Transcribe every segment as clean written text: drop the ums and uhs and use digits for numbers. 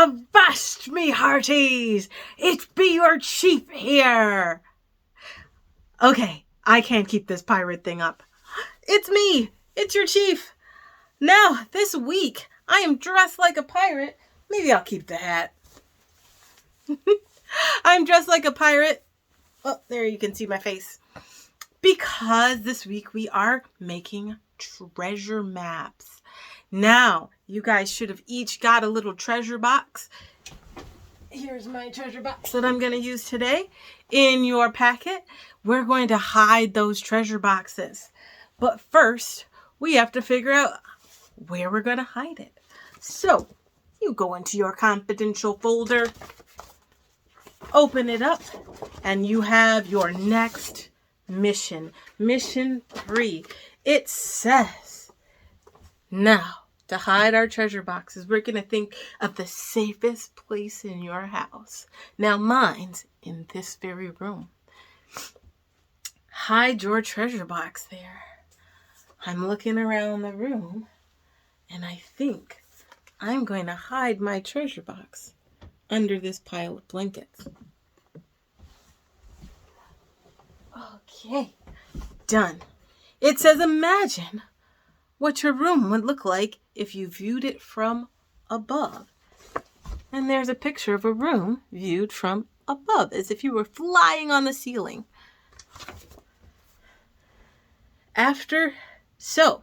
Avast me hearties! It be your chief here! Okay, I can't keep this pirate thing up. It's me! It's your chief! Now, this week, I am dressed like a pirate. Maybe I'll keep the hat. I'm dressed like a pirate. Oh, there you can see my face. Because this week we are making treasure maps. Now, you guys should have each got a little treasure box. Here's my treasure box that I'm going to use today. In your packet, we're going to hide those treasure boxes. But first, we have to figure out where we're going to hide it. So, you go into your confidential folder, open it up, and you have your next mission. Mission 3. It says, now, to hide our treasure boxes, we're going to think of the safest place in your house. Now, mine's in this very room. Hide your treasure box there. I'm looking around the room, and I think I'm going to hide my treasure box under this pile of blankets. Okay, done. It says, imagine what your room would look like if you viewed it from above. And there's a picture of a room viewed from above, as if you were flying on the ceiling. So,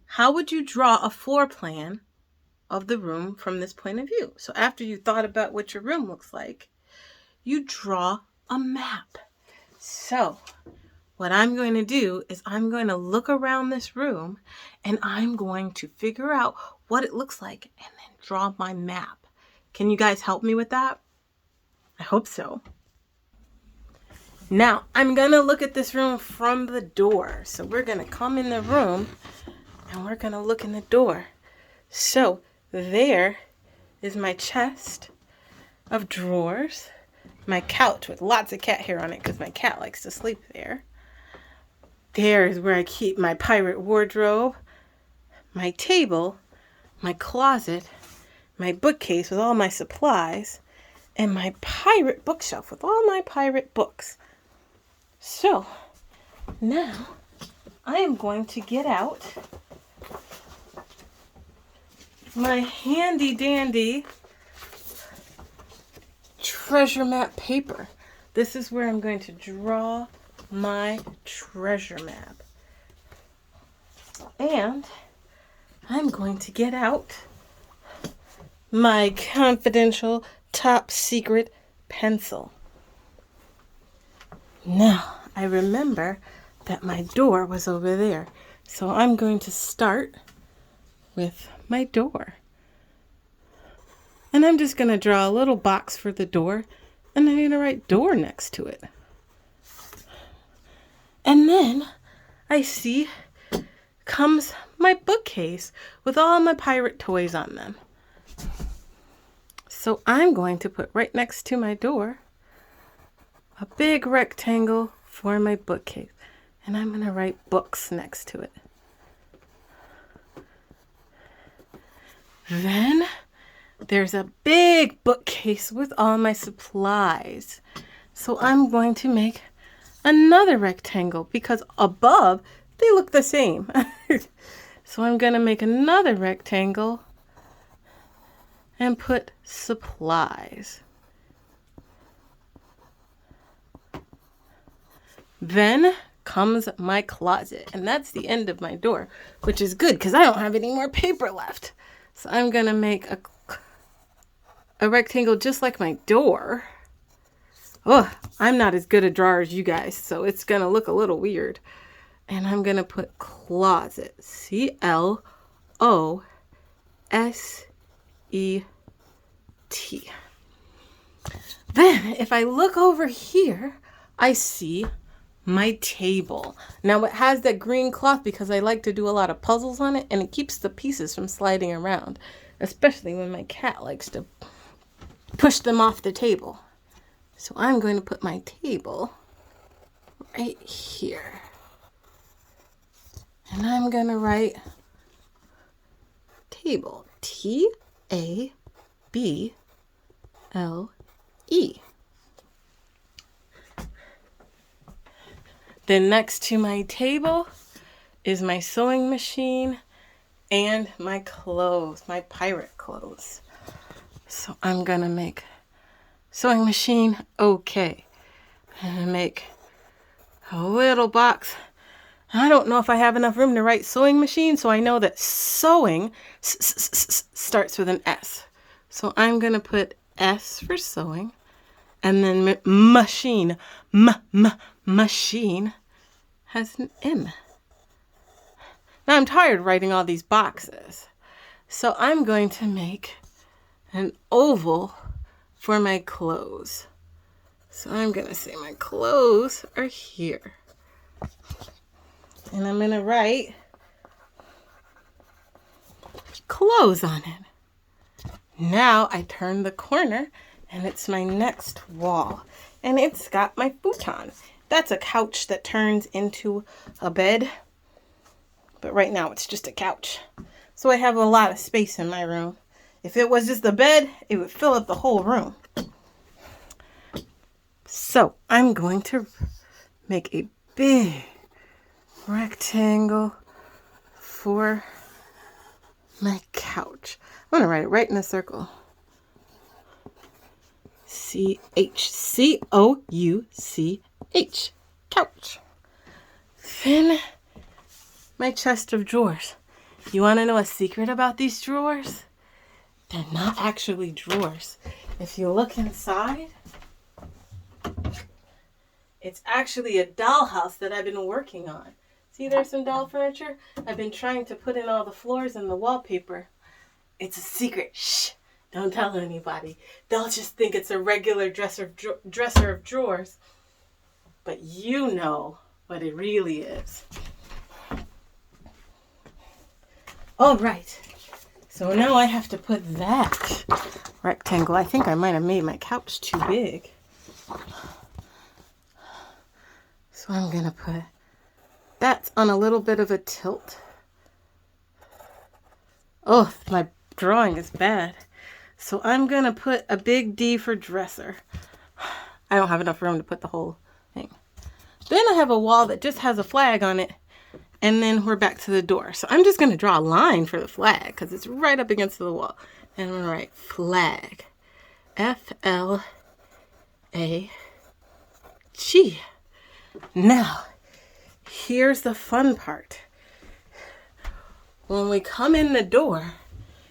how would you draw a floor plan of the room from this point of view? So after you thought about what your room looks like, you draw a map. So, what I'm going to do is I'm going to look around this room and I'm going to figure out what it looks like and then draw my map. Can you guys help me with that? I hope so. Now, I'm going to look at this room from the door. So we're going to come in the room and we're going to look in the door. So there is my chest of drawers, my couch with lots of cat hair on it because my cat likes to sleep there. There is where I keep my pirate wardrobe, my table, my closet, my bookcase with all my supplies, and my pirate bookshelf with all my pirate books. So, now I am going to get out my handy dandy treasure map paper. This is where I'm going to draw my treasure map. And I'm going to get out my confidential top secret pencil. Now, I remember that my door was over there. So I'm going to start with my door. And I'm just going to draw a little box for the door. And I'm going to write door next to it. And then I see comes my bookcase with all my pirate toys on them. So I'm going to put right next to my door a big rectangle for my bookcase. And I'm going to write books next to it. Then there's a big bookcase with all my supplies. So I'm going to make another rectangle because above they look the same. So I'm going to make another rectangle and put supplies. Then comes my closet, and that's the end of my door, which is good because I don't have any more paper left. So I'm going to make a rectangle just like my door. Oh, I'm not as good a drawer as you guys, so it's going to look a little weird. And I'm going to put closet, C-L-O-S-E-T. Then, if I look over here, I see my table. Now, it has that green cloth because I like to do a lot of puzzles on it, and it keeps the pieces from sliding around, especially when my cat likes to push them off the table. So I'm going to put my table right here. And I'm going to write table, T-A-B-L-E. Then next to my table is my sewing machine and my clothes, my pirate clothes. So I'm gonna make sewing machine okay. I'm gonna make a little box. I don't know if I have enough room to write sewing machine, so I know that sewing starts with an S. So I'm gonna put S for sewing, and then machine, machine has an M. Now I'm tired of writing all these boxes, so I'm going to make an oval for my clothes. So I'm going to say my clothes are here. And I'm going to write clothes on it. Now I turn the corner and it's my next wall. And it's got my futon. That's a couch that turns into a bed. But right now it's just a couch. So I have a lot of space in my room. If it was just a bed, it would fill up the whole room. So I'm going to make a big rectangle for my couch. I'm going to write it right in a circle. C-H-C-O-U-C-H. Couch. Then my chest of drawers. You want to know a secret about these drawers? They're not actually drawers. If you look inside, it's actually a dollhouse that I've been working on. See, there's some doll furniture. I've been trying to put in all the floors and the wallpaper. It's a secret. Shh. Don't tell anybody. They'll just think it's a regular dresser of drawers. But you know what it really is. All right. So now I have to put that rectangle. I think I might have made my couch too big. So I'm going to put that's on a little bit of a tilt. Oh, my drawing is bad. So I'm going to put a big D for dresser. I don't have enough room to put the whole thing. Then I have a wall that just has a flag on it. And then we're back to the door. So I'm just going to draw a line for the flag because it's right up against the wall. And I'm going to write flag. F-L-A-G. Now, here's the fun part. When we come in the door,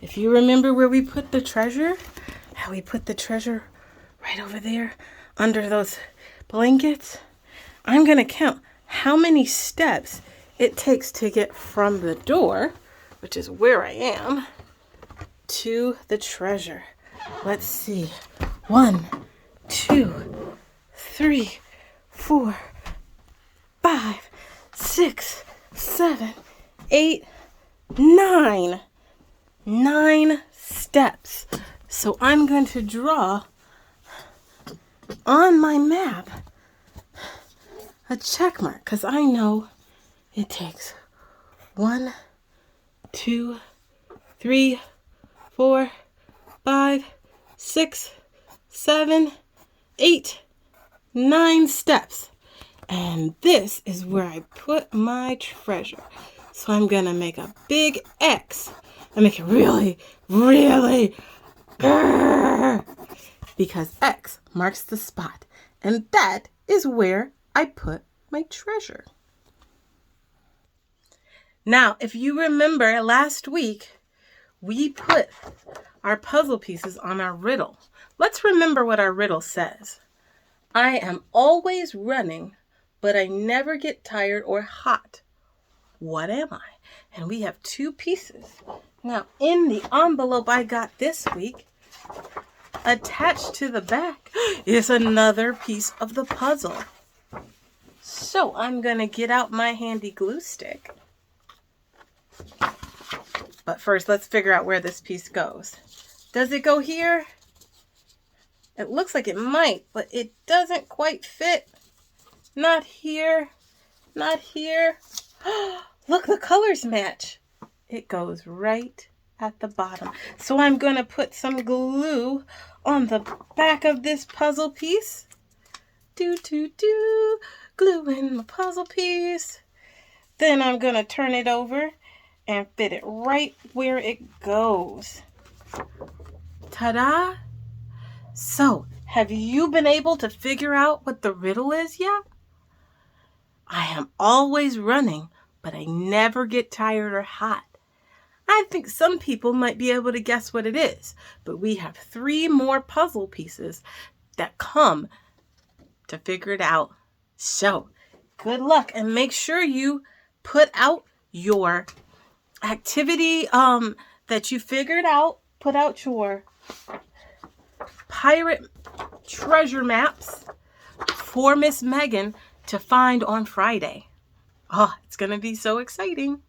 if you remember where we put the treasure, how we put the treasure right over there under those blankets, I'm going to count how many steps it takes to get from the door, which is where I am, to the treasure. Let's see. 1, 2, 3, 4, 5, 6, 7, 8, 9. 9 steps. So I'm going to draw on my map a check mark because I know it takes 1, 2, 3, 4, 5, 6, 7, 8, 9 steps. And this is where I put my treasure. So I'm going to make a big X. I make it really, really because X marks the spot. And that is where I put my treasure. Now, if you remember last week, we put our puzzle pieces on our riddle. Let's remember what our riddle says. I am always running, but I never get tired or hot. What am I? And we have 2 pieces. Now, in the envelope I got this week, attached to the back is another piece of the puzzle. So I'm going to get out my handy glue stick. But first, let's figure out where this piece goes. Does it go here? It looks like it might, but it doesn't quite fit. Not here. Not here. Look, the colors match. It goes right at the bottom. So I'm going to put some glue on the back of this puzzle piece. Glue in the puzzle piece. Then I'm going to turn it over and fit it right where it goes. Ta-da! So, have you been able to figure out what the riddle is yet? I am always running, but I never get tired or hot. I think some people might be able to guess what it is, but we have 3 more puzzle pieces that come to figure it out. So, good luck, and make sure you put out your activity that you figured out. Put out your pirate treasure maps for Miss Megan to find on Friday. Oh, it's going to be so exciting.